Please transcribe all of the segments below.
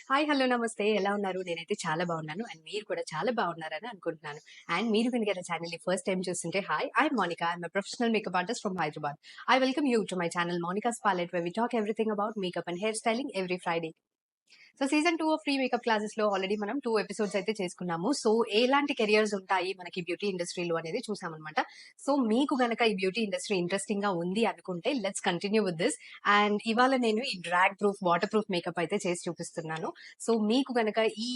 Hi, hello, నమస్తే. ఎలా ఉన్నారు? నేనైతే చాలా బాగున్నాను. అండ్ మీరు కూడా చాలా బాగున్నారని అనుకుంటున్నాను. అండ్ మీరు కనుక నా ఛానల్‌ని ఫస్ట్ టైమ్ చూస్తుంటే hi, I'm Monica. I'm a professional makeup artist from Hyderabad. I welcome you to my channel Monica's palette where we talk everything about makeup and hair styling every Friday. So season 2 of free makeup classes లో already మనం 2 episodes అయితే చేసుకున్నాము. So ఎలాంటి careers ఉంటాయి మనకి beauty ఇండస్ట్రీలో అనేది చూసామన్నమాట. So మీకు గనక ఈ బ్యూటీ ఇండస్ట్రీ ఇంట్రెస్టింగ్ గా ఉంది అనుకుంటే let's continue with this. And ఇవాళ నేను ఈ drag proof water proof makeup అయితే చేసి చూపిస్తున్నాను. సో మీకు గనక ఈ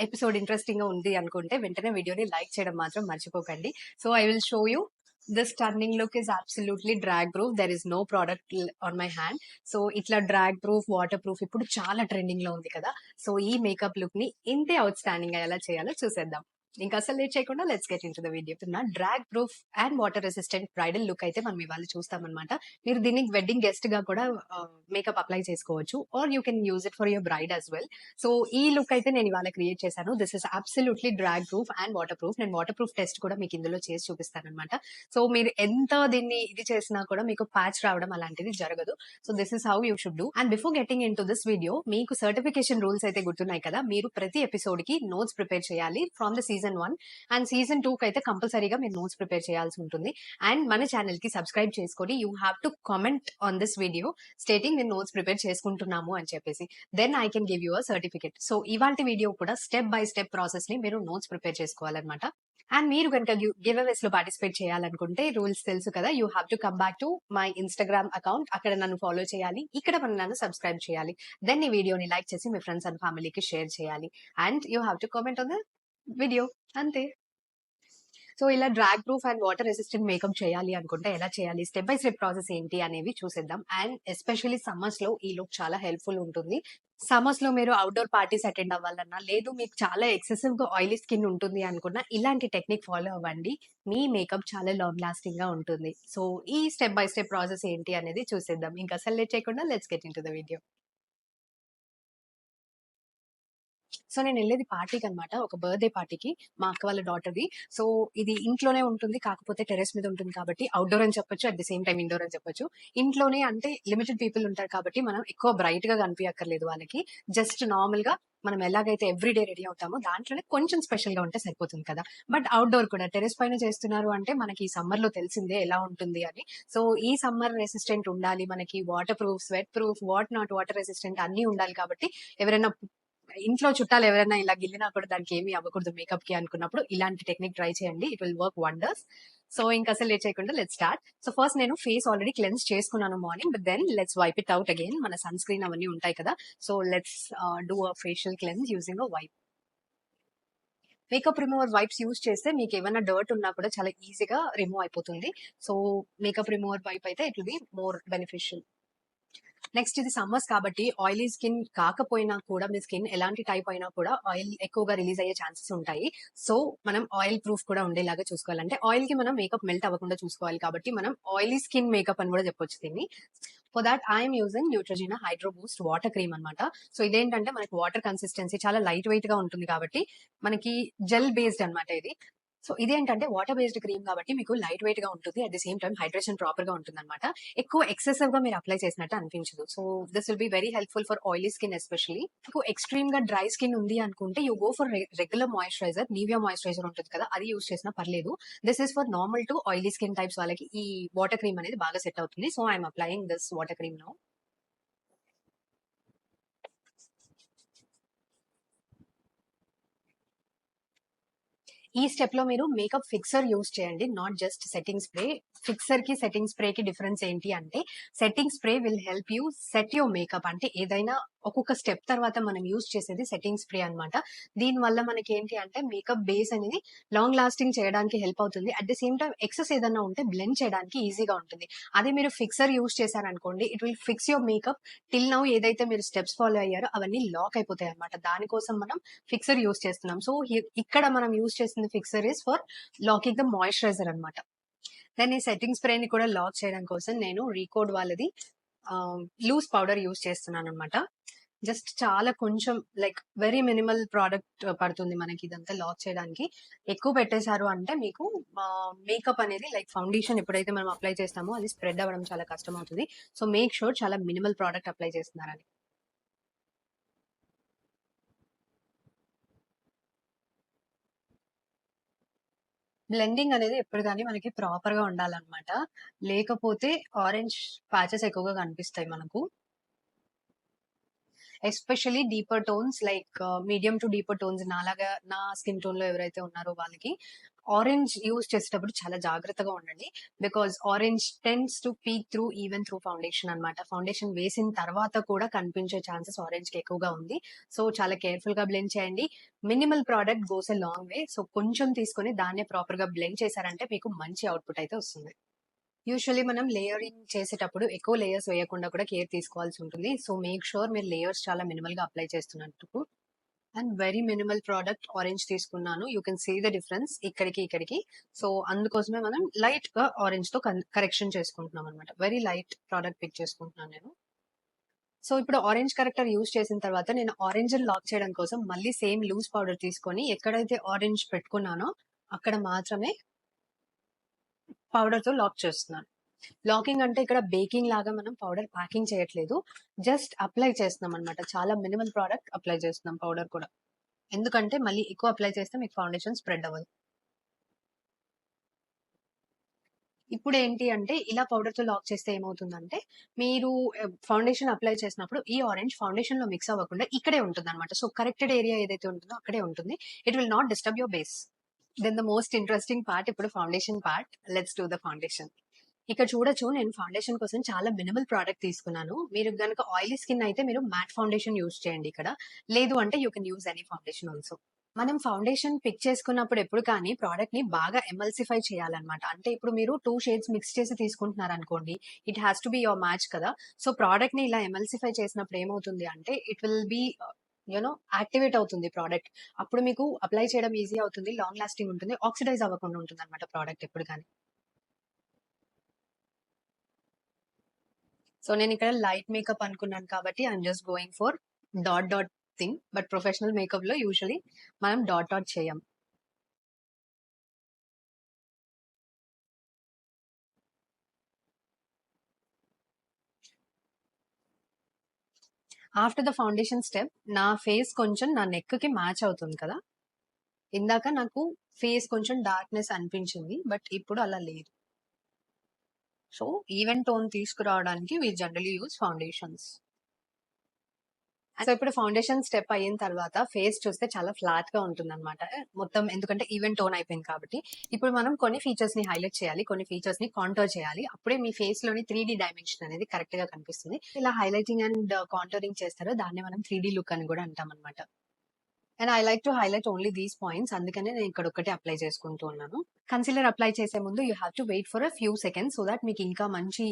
ఎపిసోడ్ ఇంట్రెస్టింగ్ గా ఉంది అనుకుంటే వెంటనే వీడియోని లైక్ చేయడం మాత్రం మర్చిపోకండి. So I will show you. This stunning look is absolutely drag proof. There is no product on my hand. So ఇట్లా డ్రాగ్ ప్రూఫ్ వాటర్ ప్రూఫ్ ఇప్పుడు చాలా ట్రెండింగ్ లో ఉంది కదా. సో ఈ మేకప్ లుక్ ని ఇంతే అవుట్ స్టాండింగ్ గా ఎలా చేయాలో చూసేద్దాం. ఇంకా అసలు లేట్ చేయకుండా let's get in to the video. Drag proof and water resistant bridal look అయితే మనం ఇవాళ చూస్తామన్నమాట. మీరు దీన్ని వెడ్డింగ్ గెస్ట్ గా కూడా మేకప్ అప్లై చేసుకోవచ్చు, or you can use it for your bride as well. So ఈ లుక్ అయితే నేను ఇవాళ క్రియేట్ చేశాను. This is absolutely drag proof and water proof. నేను వాటర్ ప్రూఫ్ టెస్ట్ కూడా మీకు ఇందులో చేసి చూపిస్తాను అనమాట. సో మీరు ఎంత దీన్ని ఇది చేసినా కూడా మీకు ప్యాచ్ రావడం అలాంటిది జరగదు. So this is how you should do. And before getting in to this video, మీకు సర్టిఫికేషన్ రూల్స్ అయితే గుర్తున్నాయి కదా. మీరు ప్రతి ఎపిసోడ్ కి నోట్స్ ప్రిపేర్ చేయాలి from the season 1 and season 2 కి అయితే కంపల్సరీగా మీరు నోట్స్ ప్రిపేర్ చేయాల్సి ఉంటుంది. అండ్ మన ఛానల్ కి సబ్స్క్రైబ్ చేసుకొని you have to comment on this video stating నేను నోట్స్ ప్రిపేర్ చేసుకుంటున్నాము అని చెప్పేసి. Then I can give you a certificate. So ఇవాళ వీడియో కూడా స్టెప్ బై స్టెప్ ప్రాసెస్ ని మీరు నోట్స్ ప్రిపేర్ చేసుకోవాలన్నమాట. అండ్ మీరు కనుక గివ్ అవేస్ లో పార్టిసిపేట్ చేయాలనుకుంటే రూల్స్ తెలుసు కదా. You have to come back to my Instagram account. అక్కడ నన్ను ఫాలో చేయాలి, ఇక్కడ నన్ను సబ్స్క్రైబ్ చేయాలి. దెన్ ఈ వీడియోని లైక్ చేసి మీ ఫ్రెండ్స్ అండ్ ఫ్యామిలీకి షేర్ చేయాలి. And you have to comment on the video. అంతే. సో ఇలా drag proof and water resistant makeup చేయాలి అనుకుంటే ఎలా చేయాలి, స్టెప్ బై స్టెప్ ప్రాసెస్ ఏంటి అనేవి చూసేద్దాం. అండ్ ఎస్పెషల్లీ సమ్మర్స్ లో ఈ లుక్ చాలా హెల్ప్ఫుల్ ఉంటుంది. సమ్మర్స్ లో మీరు అవుట్డోర్ పార్టీస్ అటెండ్ అవ్వాలన్నా, లేదు మీకు చాలా ఎక్సెసివ్ గా ఆయిలీ స్కిన్ ఉంటుంది అనుకున్నా, ఇలాంటి టెక్నిక్ ఫాలో అవ్వండి. మీ మేకప్ చాలా లాంగ్ లాస్టింగ్ గా ఉంటుంది. సో ఈ స్టెప్ బై స్టెప్ ప్రాసెస్ ఏంటి అనేది చూసేద్దాం. ఇంకా అసలు లేట్ చేయకుండా let's get in to the video. So నేను వెళ్ళేది పార్టీకి అనమాట, ఒక బర్త్డే పార్టీకి, మా అక్క వాళ్ళ డాటర్ది. సో ఇది ఇంట్లోనే ఉంటుంది, కాకపోతే టెరెస్ మీద ఉంటుంది కాబట్టి అవుట్డోర్ అని చెప్పొచ్చు, at the same time indoor అని చెప్పొచ్చు. ఇంట్లోనే అంటే లిమిటెడ్ పీపుల్ ఉంటారు కాబట్టి మనం ఎక్కువ బ్రైట్ గా కనిపించక్కర్లేదు వాళ్ళకి. జస్ట్ నార్మల్ గా మనం ఎలాగైతే ఎవ్రీడే రెడీ అవుతామో దాంట్లోనే కొంచెం స్పెషల్ గా ఉంటే సరిపోతుంది కదా. బట్ అవుట్డోర్ కూడా టెరెస్ పైన చేస్తున్నారు అంటే మనకి ఈ సమ్మర్ లో తెలిసిందే ఎలా ఉంటుంది అని. సో ఈ సమ్మర్ రెసిస్టెంట్ ఉండాలి మనకి, water proof, sweat proof, what not water resistant అన్ని ఉండాలి కాబట్టి ఎవరైనా ఇంట్లో చుట్టాలు ఎవరైనా ఇలా గిల్లినా కూడా దానికి ఏమీ అవ్వకూడదు మేకప్ కి అనుకున్నప్పుడు ఇలాంటి టెక్నిక్ ట్రై చేయండి. It will work wonders. So ఇంకా అసలు లేట్ చేయకుండా లెట్స్ స్టార్ట్. సో ఫస్ట్ నేను ఫేస్ ఆల్రెడీ క్లెన్స్ చేసుకున్నాను morning, but then let's wipe it out again. మన సన్ స్క్రీన్ అవన్నీ ఉంటాయి కదా. So let's do a facial cleanse using a wipe. Makeup remover wipes use చేస్తే మీకు ఏమైనా డర్ట్ ఉన్నా కూడా చాలా ఈజీగా రిమూవ్ అయిపోతుంది. సో మేకప్ రిమూవర్ వైప్ అయితే it will be more beneficial. Next ఇది సమ్మర్స్ కాబట్టి ఆయిలీ స్కిన్ కాకపోయినా కూడా మీ స్కిన్ ఎలాంటి టైప్ అయినా కూడా ఆయిల్ ఎక్కువగా రిలీజ్ అయ్యే ఛాన్సెస్ ఉంటాయి. సో మనం ఆయిల్ ప్రూఫ్ కూడా ఉండేలాగా చూసుకోవాలంటే ఆయిల్ కి మనం మేకప్ మెల్ట్ అవ్వకుండా చూసుకోవాలి కాబట్టి మనం ఆయిలీ స్కిన్ మేకప్ అని కూడా చెప్పొచ్చు దీన్ని. For that I'm using Neutrogena hydro boost water cream అనమాట. సో ఇదేంటంటే మనకి వాటర్ కన్సిస్టెన్సీ చాలా లైట్ వెయిట్ గా ఉంటుంది కాబట్టి మనకి జెల్ బేస్డ్ అనమాట ఇది. సో ఇదేంటంటే వాటర్ బేస్డ్ క్రీమ్ కాబట్టి మీకు లైట్ వెయిట్ గా ఉంటుంది, at the same time hydration proper గా ఉంటుంది అనమాట. ఎక్కువ ఎక్సెసివ్ గా మీరు అప్లై చేసినట్టు అనిపించదు. So this will be very helpful for oily skin especially. మీకు ఎక్స్ట్రీమ్ గా డ్రై స్కిన్ ఉంది అనుకుంటే you go for regular moisturiser. Nivea moisturiser ఉంటుంది కదా, అది యూస్ చేసినా పర్లేదు. This is for normal to oily skin types వాళ్ళకి ఈ వాటర్ క్రీమ్ అనేది బాగా సెట్ అవుతుంది. So I'm applying this water cream now. ఈ స్టెప్ లో మీరు మేకప్ ఫిక్సర్ యూస్ చేయండి, నాట్ జస్ట్ సెట్టింగ్ స్ప్రే. ఫిక్సర్ కి సెట్టింగ్ స్ప్రే కి డిఫరెన్స్ ఏంటి అంటే, setting spray will help you set your makeup. అంటే ఏదైనా ఒక్కొక్క స్టెప్ తర్వాత మనం యూస్ చేసేది సెట్టింగ్ స్ప్రే అనమాట. దీని వల్ల మనకి ఏంటి అంటే మేకప్ బేస్ అనేది లాంగ్ లాస్టింగ్ చేయడానికి హెల్ప్ అవుతుంది. At the same time excess ఏదైనా ఉంటే బ్లెండ్ చేయడానికి ఈజీగా ఉంటుంది. అదే మీరు ఫిక్సర్ యూస్ చేశారనుకోండి, it will fix your makeup. Till now ఏదైతే మీరు స్టెప్స్ ఫాలో అయ్యారో అవన్నీ లాక్ అయిపోతాయి అనమాట. దానికోసం మనం ఫిక్సర్ యూస్ చేస్తున్నాం. సో ఇక్కడ మనం యూస్ చేసిన ఫిక్సర్ is for locking the moisturiser అనమాట. దాన్ని సెట్టింగ్ స్ప్రే ని కూడా లాక్ చేయడం కోసం నేను రీకోడ్ వాళ్ళది లూజ్ పౌడర్ యూస్ చేస్తున్నాను అనమాట. జస్ట్ చాలా కొంచెం, లైక్ వెరీ మినిమల్ ప్రోడక్ట్ పడుతుంది మనకి ఇదంతా లాక్ చేయడానికి. ఎక్కువ పెట్టేశారు అంటే మీకు మేకప్ అనేది లైక్ ఫౌండేషన్ ఎప్పుడైతే మనం అప్లై చేస్తామో అది స్ప్రెడ్ అవ్వడం చాలా కష్టం అవుతుంది. సో మేక్ షూర్ చాలా మినిమల్ ప్రోడక్ట్ అప్లై చేస్తున్నారని. బ్లెండింగ్ అనేది ఎప్పుడు గాని మనకి ప్రాపర్‌గా ఉండాలన్నమాట. లేకపోతే ఆరెంజ్ ప్యాచెస్ ఎక్కువగా కనిపిస్తాయి మనకు. Especially deeper tones like medium to deeper tones నాలాగా నా స్కిన్ టోన్‌లో ఎవరైతే ఉన్నారో వాళ్ళకి ఆరెంజ్ యూజ్ చేసేటప్పుడు చాలా జాగ్రత్తగా ఉండండి. Because orange tends to peak through even through foundation అన్నమాట. ఫౌండేషన్ వేసిన తర్వాత కూడా కనిపించే ఛాన్సెస్ ఆరెంజ్‌కి ఎక్కువగా ఉంది. సో, చాలా కేర్‌ఫుల్‌గా బ్లెండ్ చేయండి. Minimal product goes a long way. So, కొంచెం తీసుకొని దాన్నే ప్రాపర్‌గా బ్లెండ్ చేశారంటే మీకు మంచి అవుట్‌పుట్ అయితే వస్తుంది. యూజువల్లీ మనం లేయరింగ్ చేసేటప్పుడు ఎక్కువ లేయర్స్ వేయకుండా కూడా కేర్ తీసుకోవాల్సి ఉంటుంది. సో, మేక్ ష్యూర్ మీరు లేయర్స్ చాలా మినిమల్‌గా అప్లై చేస్తున్నట్టు. And very minimal product orange తీసుకున్నాను. You can see the difference ఇక్కడికి, ఇక్కడికి. సో, అందుకోసమే మనం లైట్‌గా ఆరెంజ్‌తో కరెక్షన్ చేసుకుంటున్నాం అనమాట. వెరీ లైట్ ప్రోడక్ట్ పిక్ చేసుకుంటున్నాను నేను. సో, ఇప్పుడు ఆరెంజ్ కరెక్టర్ యూజ్ చేసిన తర్వాత నేను ఆరెంజ్‌ని లాక్ చేయడం కోసం మళ్ళీ సేమ్ లూజ్ పౌడర్ తీసుకొని ఎక్కడైతే ఆరెంజ్ పెట్టుకున్నానో అక్కడ మాత్రమే పౌడర్‌తో లాక్ చేస్తున్నాను. లాకింగ్ అంటే ఇక్కడ బేకింగ్ లాగా మనం పౌడర్ ప్యాకింగ్ చేయట్లేదు. జస్ట్ అప్లై చేస్తున్నాం అనమాట. చాలా మినిమల్ ప్రోడక్ట్ అప్లై చేస్తున్నాం పౌడర్ కూడా. ఎందుకంటే మళ్ళీ ఎక్కువ అప్లై చేస్తే మీకు ఫౌండేషన్ స్ప్రెడ్ అవ్వదు. ఇప్పుడు ఏంటి అంటే ఇలా పౌడర్‌తో లాక్ చేస్తే ఏమవుతుందంటే మీరు ఫౌండేషన్ అప్లై చేసినప్పుడు ఈ ఆరెంజ్ ఫౌండేషన్‌లో మిక్స్ అవ్వకుండా ఇక్కడే ఉంటుందన్నమాట. సో, కరెక్టెడ్ ఏరియా ఏదైతే ఉంటుందో అక్కడే ఉంటుంది. It will not disturb your base. Then the most interesting part ఇప్పుడు foundation part. Let's do the foundation. ఇక్కడ చూడొచ్చు నేను ఫౌండేషన్ కోసం చాలా మినిమల్ ప్రోడక్ట్ తీసుకున్నాను. మీరు గనుక ఆయిలీ స్కిన్ అయితే మీరు మ్యాట్ ఫౌండేషన్ యూజ్ చేయండి ఇక్కడ. లేదు అంటే you can use any foundation also. మనం ఫౌండేషన్ పిక్ చేసుకున్నప్పుడు ఎప్పుడు కానీ ప్రోడక్ట్ ని బాగా ఎమల్సిఫై చేయాలన్నమాట. అంటే ఇప్పుడు మీరు 2 షేడ్స్ మిక్స్ చేసి తీసుకుంటున్నారనుకోండి, it has to be your match కదా! సో, ప్రోడక్ట్ ని ఇలా ఎమల్సిఫై చేసినప్పుడు ఏమవుతుంది అంటే ఇట్ విల్ బి యాక్టివేట్ అవుతుంది ప్రోడక్ట్. అప్పుడు మీకు అప్లై చేయడం ఈజీ అవుతుంది. లాంగ్ లాస్టింగ్ ఉంటుంది. ఆక్సిడైజ్ అవ్వకుండా ఉంటుందన్నమాట ప్రోడక్ట్ ఎప్పుడు గాని. సో, నేనిక్కడ లైట్ మేకప్ అనుకున్నాను కాబట్టి I'm just going for dot dot thing. But professional మేకప్‌లో యూజువల్లీ మనం డాట్ డాట్ చేయం. ఆఫ్టర్ ద ఫౌండేషన్ స్టెప్ నా ఫేస్ కొంచెం నా నెక్‌కి మ్యాచ్ అవుతుంది కదా! ఇందాక నాకు ఫేస్ కొంచెం డార్క్‌నెస్ అనిపించింది. బట్ ఇప్పుడు అలా లేదు. సో, ఈవెన్ టోన్ తీసుకురావడానికి వి జనరల్లీ యూజ్ ఫౌండేషన్స్. సో, ఇప్పుడు ఫౌండేషన్ స్టెప్ అయిన తర్వాత ఫేస్ చూస్తే చాలా ఫ్లాట్‌గా ఉంటుందన్నమాట. మొత్తం ఎందుకంటే ఈవెన్ టోన్ అయిపోయింది కాబట్టి. ఇప్పుడు మనం కొన్ని ఫీచర్స్‌ని హైలైట్ చేయాలి. కొన్ని ఫీచర్స్‌ని కాంటూర్ చేయాలి. అప్పుడే మీ ఫేస్‌లోని 3 డైమెన్షన్ అనేది కరెక్ట్‌గా కనిపిస్తుంది. ఇలా హైలైటింగ్ అండ్ కాంటూరింగ్ చేస్తారో దాన్నే మనం 3 లుక్ అని కూడా అంటామన్నమాట. And I like to highlight only these points. అందుకనే నేను ఇక్కడ ఒక్కటే అప్లై చేసుకుంటూ ఉన్నాను. కన్సీలర్ అప్లై చేసే ముందు you have to wait for a few seconds so that మీకు ఇంకా మంచి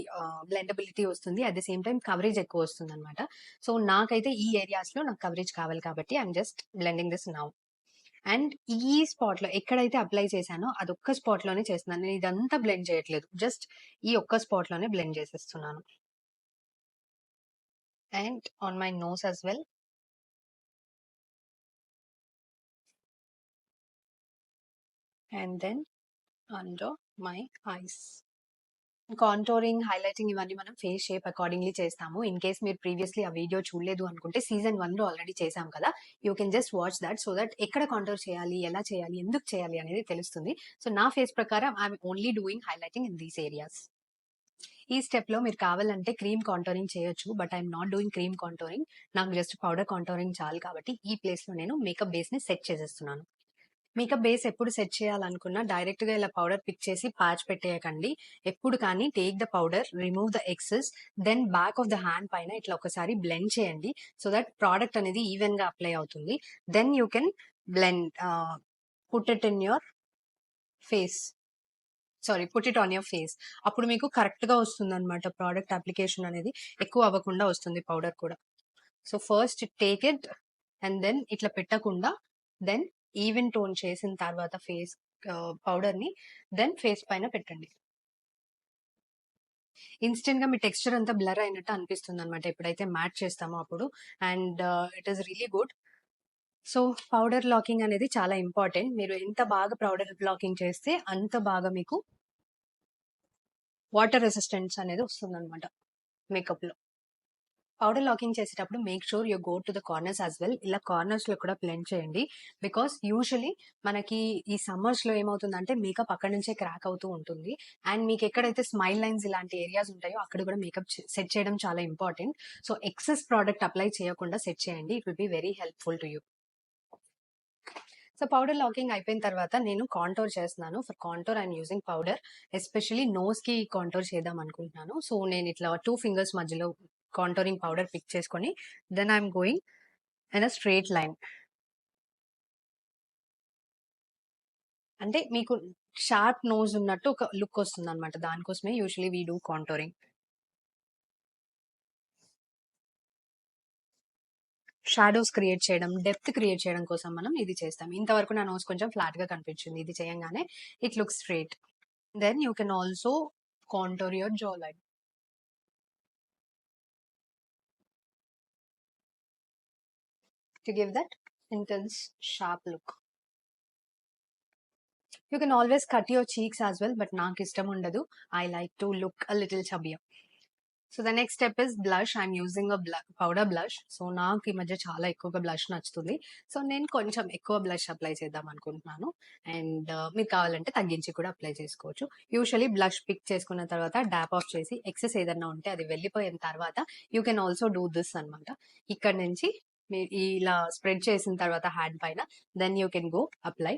బ్లెండబిలిటీ వస్తుంది. At the same time coverage ఎక్కువ వస్తుందన్నమాట. సో, నాకైతే ఈ ఏరియాస్‌లో నాకు కవరేజ్ కావాలి కాబట్టి I'm just blending this now. And ఈ స్పాట్‌లో ఎక్కడైతే అప్లై చేశానో అదొక్క స్పాట్‌లోనే చేస్తున్నాను. నేను ఇదంతా బ్లెండ్ చేయట్లేదు. జస్ట్ ఈ ఒక్క స్పాట్‌లోనే బ్లెండ్ చేసేస్తున్నాను. And on my nose as well. And then under my eyes. Contouring, highlighting ఇవన్నీ మనం ఫేస్ షేప్ అకార్డింగ్‌లీ చేస్తాము. ఇన్ కేస్ మీరు ప్రీవియస్‌లీ ఆ వీడియో చూడలేదు అనుకుంటే సీజన్ 1లో ఆల్రెడీ చేసాం కదా! You can just watch that so that ఎక్కడ కాంటోర్ చేయాలి, ఎలా చేయాలి, ఎందుకు చేయాలి అనేది తెలుస్తుంది. సో, నా ఫేస్ ప్రకారం I am only doing highlighting in these areas. ఈ స్టెప్‌లో మీరు కావాలంటే క్రీమ్ కాంటోరింగ్ చేయొచ్చు. But I am not doing cream contouring. నాకు జస్ట్ పౌడర్ కాంటోరింగ్ చాలు కాబట్టి ఈ ప్లేస్‌లో నేను మేకప్ బేస్‌ని సెట్ చేసేస్తున్నాను. మేకప్ బేస్ ఎప్పుడు సెట్ చేయాలనుకున్నా డైరెక్ట్‌గా ఇలా పౌడర్ పిక్ చేసి ప్యాచ్ పెట్టేయకండి. ఎప్పుడు కానీ take the powder, remove the excess, then back of the hand పైన ఇట్లా ఒకసారి బ్లెండ్ చేయండి. సో దట్ ప్రొడక్ట్ అనేది ఈవెన్‌గా అప్లై అవుతుంది. Then you can blend put it in your face. Sorry, put it on your face. అప్పుడు మీకు కరెక్ట్‌గా వస్తుందన్నమాట ప్రొడక్ట్ అప్లికేషన్ అనేది. ఎక్కువ అవ్వకుండా వస్తుంది పౌడర్ కూడా. So, first take it and then ఇట్లా పెట్టకుండా దెన్ ఈవెన్ టోన్ చేసిన తర్వాత ఫేస్ పౌడర్‌ని దెన్ ఫేస్ పైన పెట్టండి. ఇన్‌స్టంట్‌గా మీ టెక్స్చర్ అంతా బ్లర్ అయినట్టు అనిపిస్తుందన్నమాట ఎప్పుడైతే మ్యాట్ చేస్తామో అప్పుడు. And it is really good. So, powder locking అనేది చాలా ఇంపార్టెంట్. మీరు ఎంత బాగా పౌడర్ లాకింగ్ చేస్తే అంత బాగా మీకు వాటర్ రెసిస్టెన్స్ అనేది వస్తుందన్నమాట మేకప్‌లో. పౌడర్ లాకింగ్ చేసేటప్పుడు make sure you go to the corners as well. ఇలా కార్నర్స్ లో కూడా బ్లెండ్ చేయండి. బికాస్ యూజువలీ మనకి ఈ సమ్మర్స్ లో ఏమవుతుందంటే మేకప్ అక్కడ నుంచే క్రాక్ అవుతూ ఉంటుంది. అండ్ మీకు ఎక్కడైతే స్మైల్ లైన్స్ ఇలాంటి ఏరియాస్ ఉంటాయో అక్కడ కూడా మేకప్ సెట్ చేయడం చాలా important. So excess product apply చేయకుండా సెట్ చేయండి. It will be very helpful to you. So powder locking అయిపోయిన తర్వాత నేను కాంటోర్ చేస్తున్నాను. For contour I'm using powder. Especially nose కి కాంటోర్ చేద్దాం అనుకుంటున్నాను. సో నేను ఇట్లా 2 ఫింగర్స్ మధ్యలో కాంటోరింగ్ పౌడర్ పిక్ చేసుకొని then I'm going in a straight line. అంటే మీకు షార్ప్ నోస్ ఉన్నట్టు ఒక లుక్ వస్తుంది అనమాట. దానికోసమే usually we do contouring. Shadows create చేయడం, డెప్త్ క్రియేట్ చేయడం కోసం మనం ఇది చేస్తాం. ఇంతవరకు నా నోస్ కొంచెం ఫ్లాట్ గా కనిపించింది. ఇది చేయంగానే it look straight. Then you can also contour your jaw line to give that intense sharp look. You can always cut your cheeks as well, but నాకు ఇష్టం ఉండదు. I like to look a little chubbier. So the next step is blush. I'm using a powder blush. So నాకు ఈ మధ్య చాలా ఎక్కువగా blush నచ్చుతుంది. So నేను కొంచెం ఎక్కువ బ్లష్ అప్లై చేద్దాం అనుకుంటున్నాను. అండ్ మీరు కావాలంటే తగ్గించి కూడా అప్లై చేసుకోవచ్చు. యూజువలీ బ్లష్ పిక్ చేసుకున్న తర్వాత డాప్ ఆఫ్ చేసి ఎక్సెస్ ఏదన్నా ఉంటే అది వెళ్ళిపోయిన తర్వాత you can also do this అనమాట. ఇక్కడ నుంచి మీరు ఇలా స్ప్రెడ్ చేసిన తర్వాత హ్యాండ్ పైన then you can go apply.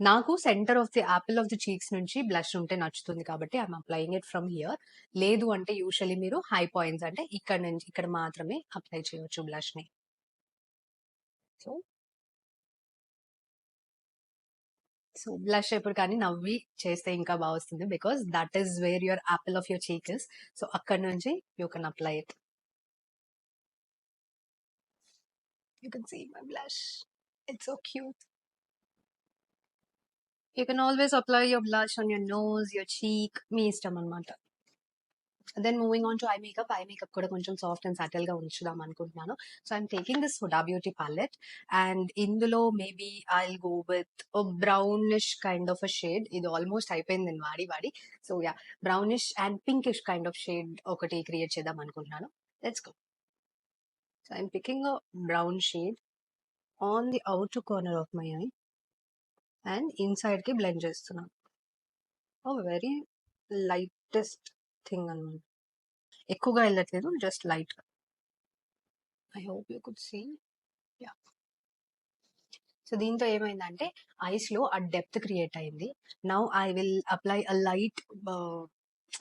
నాకు centre of the apple of the cheeks నుంచి బ్లష్ ఉంటే నచ్చుతుంది కాబట్టి I'm applying it from here. లేదు అంటే యూజువల్లీ మీరు హై పాయింట్స్ అంటే ఇక్కడ నుంచి ఇక్కడ మాత్రమే అప్లై చేయొచ్చు బ్లష్ ని. సో సో బ్లష్ ఎప్పుడు కానీ నవ్వి చేస్తే ఇంకా బాగా వస్తుంది. Because that is where your apple of your cheek is. So అక్కడ నుంచి you can apply it. You can see my blush. It's so cute. You can always apply your blush on your nose, your cheek, మీ ఇష్టం అనమాట. Then moving on to eye makeup. Eye makeup కూడా కొంచెం soft and subtle గా ఉంచుదాం అనుకుంటున్నాను. So I'm taking this Huda Beauty palette and ఇందులో maybe I go with brownish kind of a shade. ఇది ఆల్మోస్ట్ అయిపోయింది నేను వాడి వాడి. So yeah, brownish and pinkish kind of shade ఒకటి క్రియేట్ చేద్దాం అనుకుంటున్నాను. Let's go. So I'm picking a brown shade on the outer corner of my eye and inside కి blend చేస్తున్నాను. వెరీ లైటెస్ట్ థింగ్ అనమాట. ఎక్కువగా వెళ్ళట్లేదు, just light. I hope you could see. Yeah. So దీంతో ఏమైందంటే eyes లో ఆ depth create అయింది. Now I will apply a light,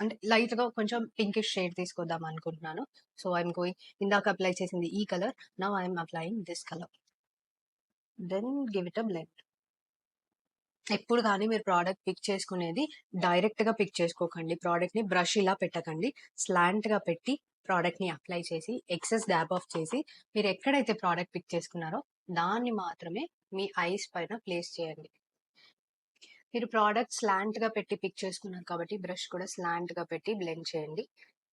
అంటే లైట్ గా కొంచెం పింకిష్ షేడ్ తీసుకొద్దాం అనుకుంటున్నాను. సో ఐఎమ్ గోయింగ్, ఇందాక అప్లై చేసింది ఈ colour, now I'm applying this colour. Then give it a blend. ఎప్పుడు కానీ మీరు ప్రోడక్ట్ పిక్ చేసుకునేది డైరెక్ట్ గా పిక్ చేసుకోకండి. ప్రోడక్ట్ ని బ్రష్ ఇలా పెట్టకండి, స్లాంట్ గా పెట్టి ప్రోడక్ట్ ని అప్లై చేసి ఎక్సెస్ డాప్ ఆఫ్ చేసి మీరు ఎక్కడైతే ప్రోడక్ట్ పిక్ చేసుకున్నారో దాన్ని మాత్రమే మీ ఐస్ పైన ప్లేస్ చేయండి. మీరు ప్రోడక్ట్ స్లాంట్ గా పెట్టి పిక్ చేసుకున్నారు కాబట్టి బ్రష్ కూడా స్లాంట్ గా పెట్టి బ్లెండ్ చేయండి.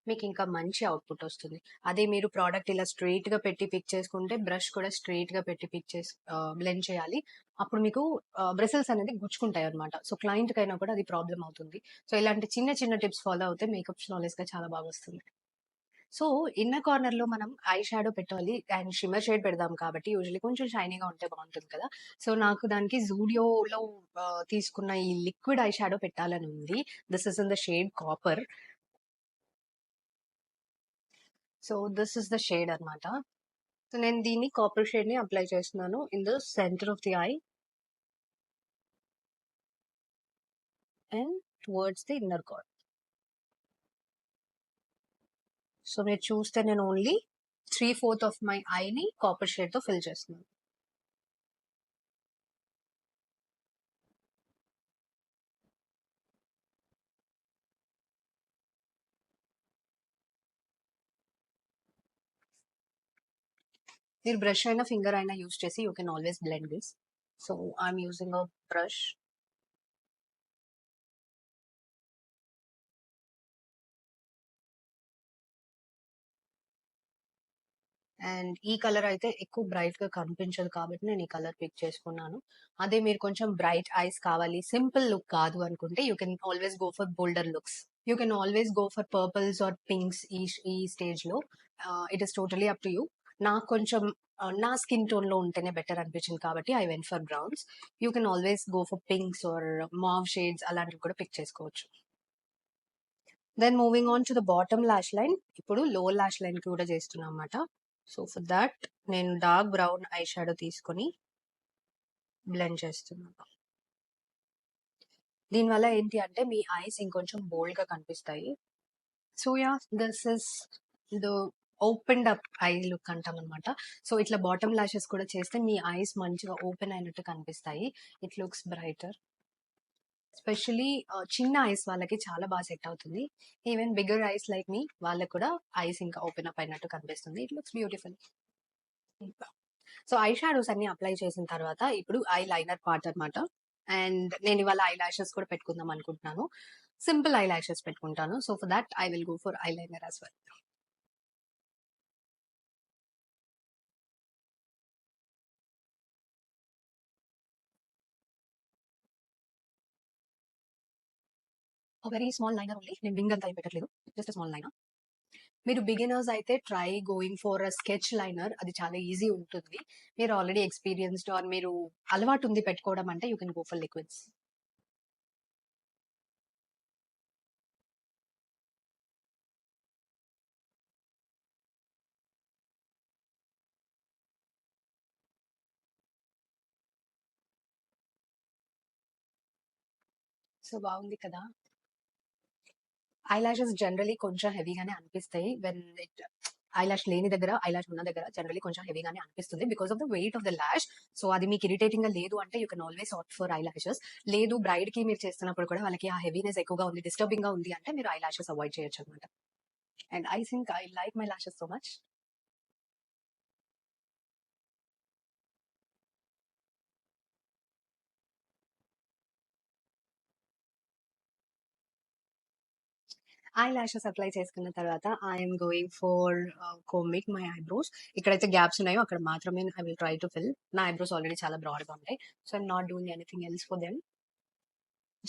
మీకు ఇంకా మంచి అవుట్పుట్ వస్తుంది. అదే మీరు ప్రోడక్ట్ ఇలా స్ట్రైట్ గా పెట్టి పిక్ చేసుకుంటే బ్రష్ కూడా స్ట్రైట్ గా పెట్టి పిక్ చేసి బ్లెండ్ చేయాలి. అప్పుడు మీకు బ్రిసిల్స్ అనేది గుచ్చుకుంటాయి అనమాట. సో క్లయింట్ కైనా కూడా అది ప్రాబ్లం అవుతుంది. సో ఇలాంటి చిన్న చిన్న టిప్స్ ఫాలో అవుతే మేకప్ ఫ్లాలెస్ గా చాలా బాగా వస్తుంది. సో ఇన్నర్ కార్నర్ లో మనం ఐ షాడో పెట్టాలి అండ్ షిమ్మర్ షేడ్ పెడదాం కాబట్టి యూజువల్లీ కొంచెం షైనీగా ఉంటే బాగుంటుంది కదా. సో నాకు దానికి జూడియోలో తీసుకున్న ఈ లిక్విడ్ ఐ షాడో పెట్టాలని ఉంది. This is in the shade copper. So this is the shade అనమాట. సో నేను దీన్ని కాపర్ షేడ్ ని అప్లై చేస్తున్నాను in the centre of the eye and towards the inner corner. So మీరు చూస్తే నేను ఓన్లీ 3/4 ఆఫ్ మై ఐని కాపర్ షేడ్ తో ఫిల్ చేస్తున్నాను. మీరు బ్రష్ అయినా ఫింగర్ అయినా యూస్ చేసి you can always blend this. So I'm using a brush. And ఈ కలర్ అయితే ఎక్కువ బ్రైట్ గా కనిపించదు కాబట్టి నేను ఈ కలర్ పిక్ చేసుకున్నాను. అదే మీరు కొంచెం బ్రైట్ ఐస్ కావాలి, సింపుల్ లుక్ కాదు అనుకుంటే you can always go for bolder looks. You can always go for purples or pinks ఈ స్టేజ్ లో. It is totally up to you. నాకు కొంచెం నా స్కిన్ టోన్‌లో ఉంటేనే బెటర్ అనిపించింది కాబట్టి I went for browns. You can always go for pinks or mauve shades అలాంటివి కూడా పిక్ చేసుకోవచ్చు. Then moving on to the bottom lash line. ఇప్పుడు లోవర్ లాష్ లైన్ కి కూడా చేస్తున్నాం అన్నమాట. సో ఫర్ దాట్ నేను డార్క్ బ్రౌన్ ఐ షాడో తీసుకొని బ్లెండ్ చేస్తున్నాను. దీనివల్ల ఏంటి అంటే మీ ఐస్ ఇంకొంచెం బోల్డ్ గా కనిపిస్తాయి. So yeah, this is the opened up I look అంటాం అనమాట. సో ఇట్లా బాటమ్ లాషెస్ కూడా చేస్తే మీ ఐస్ మంచిగా ఓపెన్ అయినట్టు కనిపిస్తాయి. It looks brighter. ఎస్పెషలీ చిన్న ఐస్ వాళ్ళకి చాలా బాగా సెట్ అవుతుంది. ఈవెన్ బిగ్గర్ ఐస్ లైక్ మీ వాళ్ళకి కూడా ఐస్ ఇంకా ఓపెన్ అప్ అయినట్టు కనిపిస్తుంది. It looks beautiful. So I shadows అన్ని అప్లై చేసిన తర్వాత ఇప్పుడు ఐ లైనర్ పార్ట్ అనమాట. అండ్ నేను ఇవాళ ఐ లాషెస్ కూడా పెట్టుకుందాం అనుకుంటున్నాను. సింపుల్ ఐ లాషెస్ పెట్టుకుంటాను. So for that I will go for eye liner as well. Very small liner only. నేను వింగ్ అంతా ఏం పెట్టట్లేదు, జస్ట్ స్మాల్ లైనర్. మీరు బిగినర్స్ అయితే try going for a sketch liner. అది చాలా ఈజీ ఉంటుంది. మీరు ఆల్రెడీ ఎక్స్పీరియన్స్డ్ ఆర్ మీరు అలవాటు ఉంది పెట్టుకోవడం అంటే you can go for liquids. So బాగుంది కదా. ఐ లాషెస్ జనరలీ కొంచెం హెవీగానే అనిపిస్తాయి. వెన్ ఇట్ ఐ లాష్ లేని దగ్గర ఐ లాష్ ఉన్న దగ్గర జనరలీ కొంచెం హెవీగానే అనిపిస్తుంది because of the weight of the lash. So అది మీకు ఇరిటేటింగ్ గా లేదు అంటే you can always opt for I lashes. లేదు బ్రైడ్ కి మీరు చేస్తున్నప్పుడు కూడా వాళ్ళకి ఆ హెవీనెస్ ఎక్కువగా ఉంది, డిస్టర్బింగ్ గా ఉంది అంటే మీరు ఐ లాషెస్ అవాయిడ్ చేయొచ్చు అనమాట. And I think I like my lashes so much. Eye lashes apply చేసుకున్న తర్వాత I'm going for combing my eyebrows. ఇక్కడైతే గ్యాప్స్ ఉన్నాయో అక్కడ మాత్రమే I will try to fill. నా ఐబ్రోస్ ఆల్రెడీ చాలా బ్రాడ్ గా ఉంటాయి. So I'm not doing anything else for them.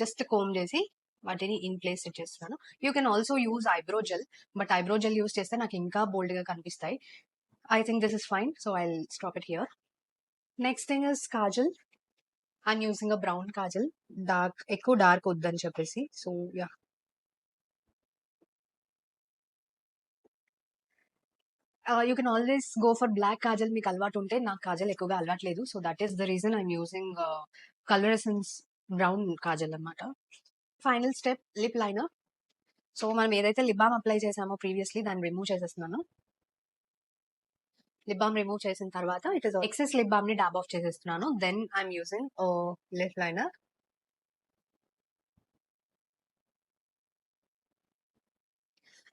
Just comb చేసి వాటిని ఇన్ ప్లేస్ సెట్ చేస్తున్నాను. You can also use eyebrow gel, but eyebrow gel use చేస్తే నాకు ఇంకా బోల్డ్ గా కనిపిస్తాయి. I think this is fine, so I stop it here. Next thing is kajal. I'm using a brown kajal. Dark ఎక్కువ dark వద్దని చెప్పేసి. So yeah, you can always go for black kajal మీకు అలవాటు ఉంటే. నాకు కాజల్ ఎక్కువగా అలవాటు లేదు. So that is the reason I'm using colour essence brown kajal అనమాట. Final step lip liner. So మనం ఏదైతే లిప్ బామ్ అప్లై చేసామో ప్రీవియస్లీ దాన్ని రిమూవ్ చేసేస్తున్నాను. లిప్ బామ్ రిమూవ్ చేసిన తర్వాత it is excess lip balm ని డాబ్ ఆఫ్ చేసేస్తున్నాను. Then I'm using lip liner.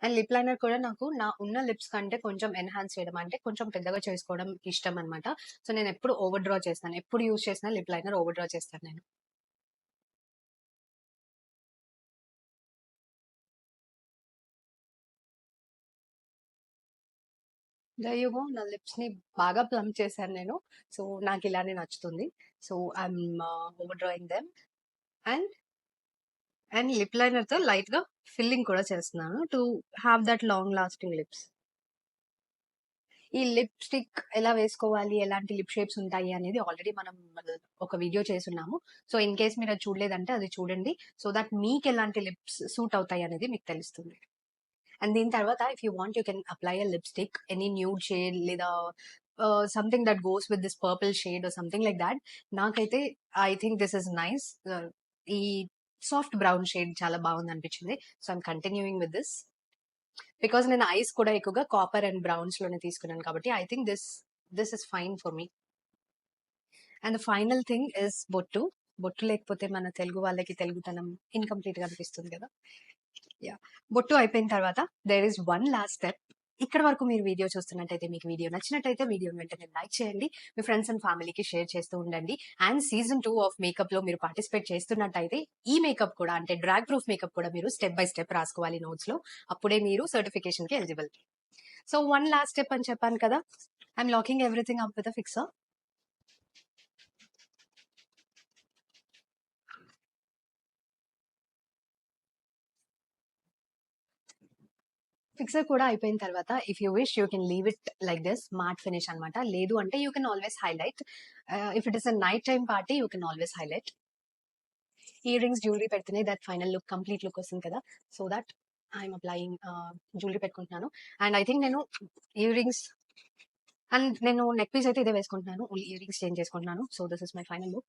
And lip liner కూడా నాకు నా ఉన్న లిప్స్ కంటే కొంచెం ఎన్హాన్స్ చేయడం అంటే కొంచెం పెద్దగా చేసుకోవడం ఇష్టం అనమాట. సో నేను ఎప్పుడు ఓవర్ డ్రా చేస్తాను, ఎప్పుడు యూజ్ చేసిన లిప్ లైనర్ ఓవర్ డ్రా చేస్తాను నేను. దయ్యుగో నా లిప్స్ ని బాగా ప్లమ్ చేశాను నేను. సో నాకు ఇలానే నచ్చుతుంది. So I'm over drawing them. And and lip liner తో లైట్ గా ఫిల్లింగ్ కూడా చేస్తున్నాను to have that long lasting lips. ఈ లిప్స్టిక్ ఎలా వేసుకోవాలి, ఎలాంటి లిప్ షేప్స్ ఉంటాయి అనేది ఆల్రెడీ మనం ఒక వీడియో చేసున్నాము. సో ఇన్ కేస్ మీరు అది చూడలేదంటే అది చూడండి. సో దట్ మీకు ఎలాంటి లిప్స్ సూట్ అవుతాయి అనేది మీకు తెలుస్తుంది. అండ్ దీని తర్వాత if you want you can apply a lipstick any nude shade లేదా something that goes with this purple shade or something like that. నాకైతే I think this is nice. ఈ సాఫ్ట్ బ్రౌన్ షేడ్ చాలా బాగుంది అనిపించింది. So I'm continuing with this because నేను eyes కూడా ఎక్కువగా copper and browns లోనే తీసుకున్నాను కాబట్టి I think this is fine for me. And the final thing is బొట్టు. బొట్టు లేకపోతే మన తెలుగు వాళ్ళకి తెలుగుతనం ఇన్కంప్లీట్ గా అనిపిస్తుంది కదా. యా, బొట్టు అయిపోయిన తర్వాత there is one last step. ఇక్కడ వరకు మీరు వీడియో చూస్తున్నట్టయితే మీకు వీడియో నచ్చినట్టయితే వీడియోని వెంటనే లైక్ చేయండి, మీ ఫ్రెండ్స్ అండ్ ఫ్యామిలీకి షేర్ చేస్తూ ఉండండి. అండ్ సీజన్ 2 ఆఫ్ మేకప్ లో మీరు పార్టిసిపేట్ చేస్తున్నట్టయితే ఈ మేకప్ కూడా అంటే డ్రాగ్ ప్రూఫ్ మేకప్ కూడా మీరు స్టెప్ బై స్టెప్ రాసుకోవాలి నోట్స్ లో. అప్పుడే మీరు సర్టిఫికేషన్ కి eligible. So one last step అని చెప్పాను కదా. I'm locking everything up with a fixer. Fixer కూడా అయిపోయిన తర్వాత if you wish you can leave it like this matte finish అనమాట. లేదు అంటే you can always highlight. If it is a night time party you can always highlight. Earrings jewellery పెడితేనే that final look complete look వస్తుంది కదా. So that I'm applying jewellery పెట్టుకుంటున్నాను. And I think నేను ear rings and నేను neck piece అయితే ఇదే వేసుకుంటున్నాను. Only ear rings change చేసుకుంటున్నాను. So this is my final look.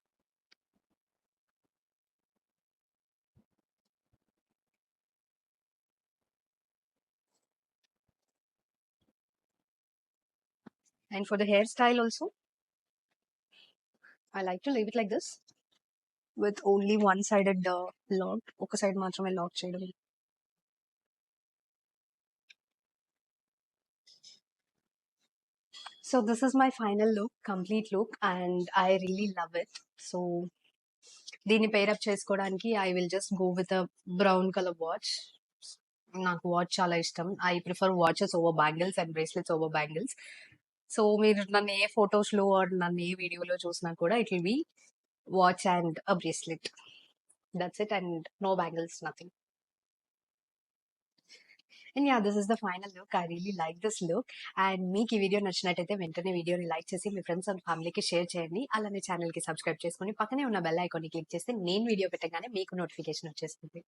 And for the hair style also I like to leave it like this with only one-sided lock. ఒక side మాత్రమే lock చేయడం. So this is my final look, complete look, and I really love it. So దీన్ని pair up చేసుకోవడానికి I will just go with a brown color watch. నాకు watch చాలా ఇష్టం. I prefer watches over bangles and bracelets over bangles. So మీరు నన్ను ఏ ఫొటోస్లో are నన్ను ఏ వీడియోలో చూసినా కూడా it will be watch and a bracelet. That's it and no bangles, nothing. And yeah this is the final look. I really like this look. And మీకు ఈ video నచ్చినట్టయితే వెంటనే వీడియోని లైక్ చేసి మీ ఫ్రెండ్స్ అండ్ ఫ్యామిలీకి షేర్ చేయండి. అలానే ఛానల్కి సబ్స్క్రైబ్ చేసుకొని పక్కనే ఉన్న బెల్ ఐకాన్ని క్లిక్ చేస్తే నేను వీడియో పెట్టగానే మీకు నోటిఫికేషన్ వచ్చేస్తుంది.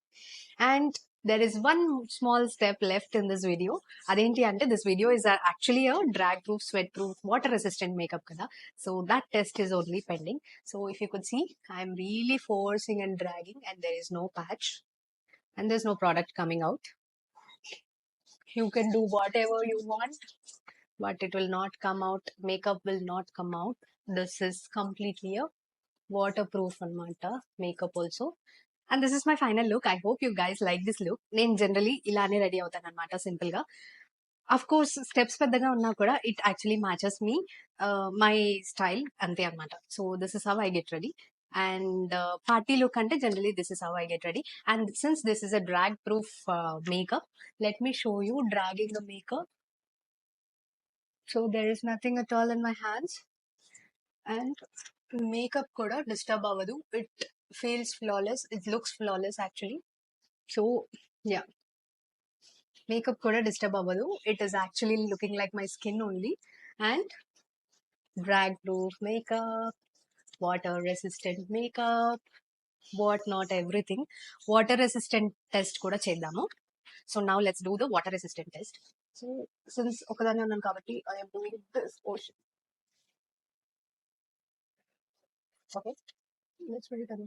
And there is one small step left in this video. అదేంటి అంటే this video is actually a drag proof, sweat proof, water resistant makeup కదా. So that test is only pending. So if you could see, I am really forcing and dragging and there is no patch and there's no product coming out. You can do whatever you want, but it will not come out. Makeup will not come out. This is completely a waterproof anamata makeup also. And this is my final look. I hope you guys like this look. నేను generally ఇలానే ready అవుతాను అనమాట, simple గా. Of course steps పెద్దగా ఉన్నా కూడా it actually matches me my style అంతే అనమాట. So this is how I get ready. And party look అంటే generally this is how I get ready. And since this is a drag proof makeup, let me show you dragging the makeup. So there is nothing at all in my hands and makeup kuda disturb avadu. It feels flawless. It looks flawless actually. So yeah, makeup kuda disturb avadu. It is actually looking like my skin only. And drag proof makeup, water resistant makeup, what not everything. Water resistant test kuda chedamu. So now let's do the water resistant test. So since ఒకదాన్ని ఉన్నాను కాబట్టి I am doing this portion. Okay, let's put it on.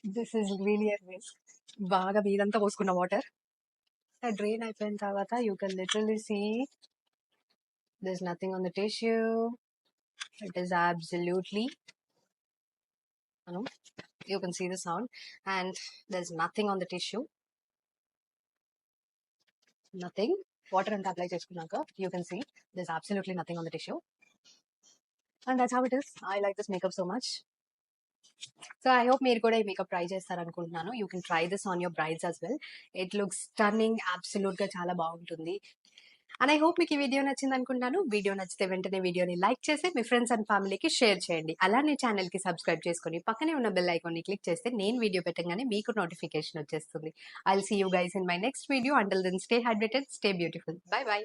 This is really a risk. బాగా మీదంతా పోసుకున్న water drain అయిపోయిన తర్వాత you can literally see there's nothing on the tissue. It is absolutely, you know, you can see the sound and there's nothing on the tissue. Nothing. Water and apply చేసుకున్నాక you can see there's absolutely nothing on the tissue. And that's how it is. I like this makeup so much. So I hope మీరు కూడా ఈ makeup try చేస్తారనుకుంటున్నాను. You can try this on your brides as well. It looks stunning, absolute గా చాలా బాగుంటుంది. And I hope మీకు ఈ video నచ్చింది అనుకుంటున్నాను. వీడియో నచ్చితే వెంటనే వీడియోని లైక్ చేసి మీ ఫ్రెండ్స్ అండ్ ఫ్యామిలీకి షేర్ చేయండి. అలానే ఛానల్ కి సబ్స్క్రైబ్ చేసుకొని పక్కనే ఉన్న బెల్ ఐకాన్ ని క్లిక్ చేస్తే నేను వీడియో పెట్టగానే మీకు నోటిఫికేషన్ వచ్చేస్తుంది. I will see you guys in my next video. Until then stay hydrated, stay beautiful. Bye by.